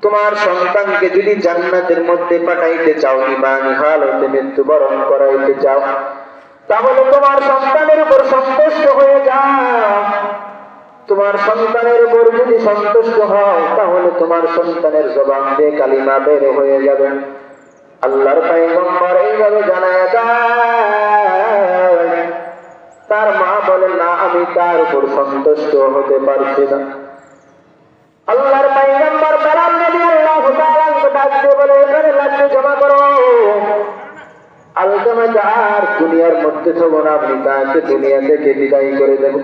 তোমার সন্তানকে যদি জান্নাতের মধ্যে পাঠাইতে চাও, ঈমানি হালতে মৃত্যুবরণ করাইতে চাও, তাহলে তোমার সন্তানের উপর সন্তুষ্ট হয়ে যাও। তোমার সন্তানের উপর যদি সন্তুষ্ট হও, তাহলে তোমার সন্তানের জবান দিয়ে কালিমা বের হয়ে যাবে। আল্লাহর পয়গম্বর এইভাবে জানায় দেয়। তার মা বলে, না, আমি তার উপর সন্তুষ্ট হতে পারছি না। আল্লাহর পয়গম্বর বেলাল রাদিয়াল্লাহু তাআলা ডাক দিয়ে বলে, এখানে লাঠি জমা করো। আলকামা আর দুনিয়ার মধ্যে থাকবো না, আমি তাকে দুনিয়া থেকে বিদায় করে দেব।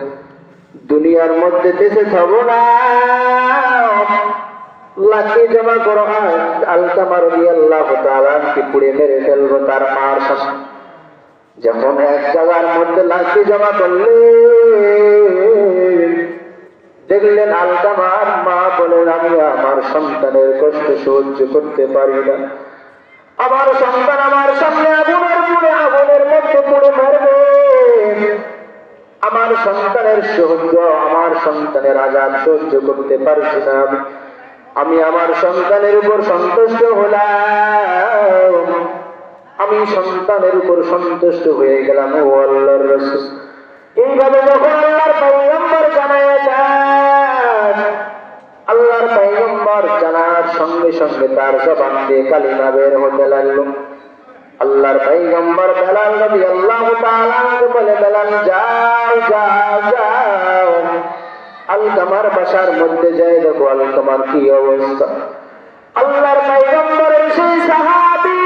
দুনিয়ার মধ্যে দেশে থাকবো না, লাঠি জমা করো। আলকামা রাদিয়াল্লাহু তাআলা কে পুড়ে মেরে ফেলবো তার মার সামনে। যখন এক জায়গার মধ্যে লাঠি জমা করলে দেখলেন আলকামার মা বলেন, আমি আমার সন্তানের কষ্ট সহ্য করতে পারি না। আমার সন্তান আমার সামনে আগুনের পুড়ে আগুনের মধ্যে পুড়ে মরবে। আমার সন্তানের সহ্য, আমার সন্তানের আযাব সহ্য করতে পারছি না। আমি আমার সন্তানের উপর সন্তুষ্ট হলাম। আমি সন্তানের উপর সন্তুষ্ট হয়ে গেলাম ও আল্লাহর রাসূল। এইভাবে যখন আল্লাহর পয়গম্বর জানায় দেন, আল্লাহর পয়গম্বর জানার সঙ্গে সঙ্গে তার জবান দিয়ে কালিমা বের হতে লাগলো। আল্লাহর পয়গম্বর বেলাল রাদিয়াল্লাহু তাআলা বলে, বেলাল যাও যাও যাও, আলকামার বাসার মধ্যে যাই, দেখো আলকামার কি অবস্থা। আল্লাহর পয়গম্বরের সেই সাহাবী,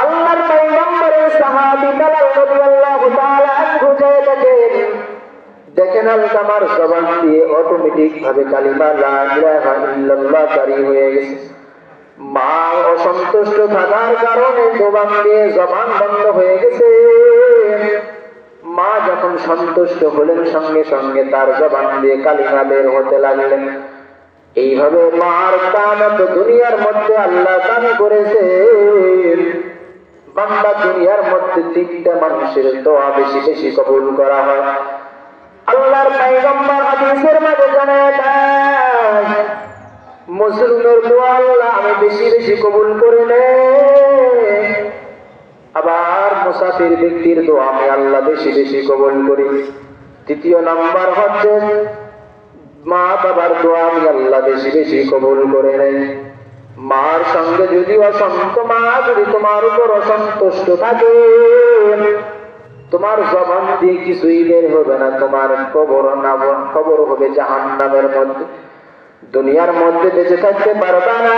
আল্লাহর পয়গম্বরের সাহাবী বেলাল রাদিয়াল্লাহু তাআলা দেখেন আলকামার জবান দিয়ে অটোমেটিক ভাবে কালিমা লা ইলাহা ইল্লাল্লাহ জারি হয়ে গেছে। মা অসন্তুষ্ট থাকার কারণে জবান বন্ধ হয়ে গেছে। মা যখন সন্তুষ্ট হলেন, সঙ্গে সঙ্গে তার জবান দিয়ে কালিমা বের হতে লাগলেন। এইভাবে মার কামত দুনিয়ার মধ্যে আল্লাহ দান করেছে। বান্দা দুনিয়ার মধ্যে তিনটা মানুষের দোয়া বেশি বেশি কবুল করা হয়। আল্লাহর পয়গম্বর হাদিসের মাঝে জানায় দেন, মুসলিমের দোয়া আল্লাহ আমি বেশি বেশি কবুল করে নেই। আবার মুসাফির ব্যক্তির দোয়া আমি আল্লাহ বেশি বেশি কবুল করি। তৃতীয় নাম্বার হচ্ছে মা বাবার দোয়া আমি আল্লাহ বেশি বেশি কবুল করে নেই। মার সঙ্গে যদি অসন্তুষ্ট মা যদি তোমার উপর অসন্তুষ্ট থাকে, তোমার জবান দিয়ে কিছুই বের হবে না, তোমার কবর হবে জাহান্নামের মধ্যে। দুনিয়ার মধ্যে বেঁচে থাকতে পারবা না।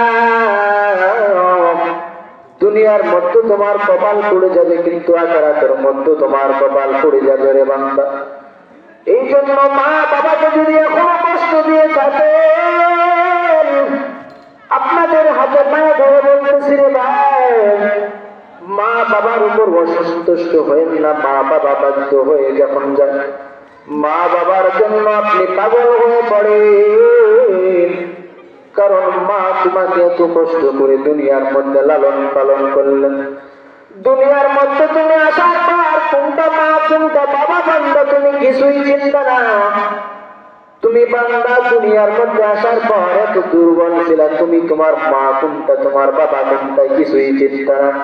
দুনিয়ার মধ্যে তোমার কপাল পড়ে যাবে, কিন্তু আখিরাতের মধ্যে তোমার কপাল পড়ে যাবে রে বান্দা। এই জন্য মা বাবাকে যদি এখনো কষ্ট দিয়ে থাকে, আপনাদের হাতে পায়ে ধরে বলতেছি রে ভাই, মা বাবার উপর অসন্তুষ্ট হয়েন না। মা বাবা বাধ্য হয়ে যখন যায়, মা বাবার জন্য আপনি পাগল হয়ে পড়েন। কারণ মা তোমাকে এত কষ্ট করে দুনিয়ার মধ্যে লালন পালন করলেন। দুনিয়ার মধ্যে তুমি আসার পর কোনটা মা কোনটা বাবা বান্দা তুমি কিছুই চিন্তা না। তুমি বান্দা দুনিয়ার মধ্যে আসার পর এত দুর্বল ছিল, তুমি তোমার মা কোনটা তোমার বাবা কোনটা কিছুই চিন্তা না।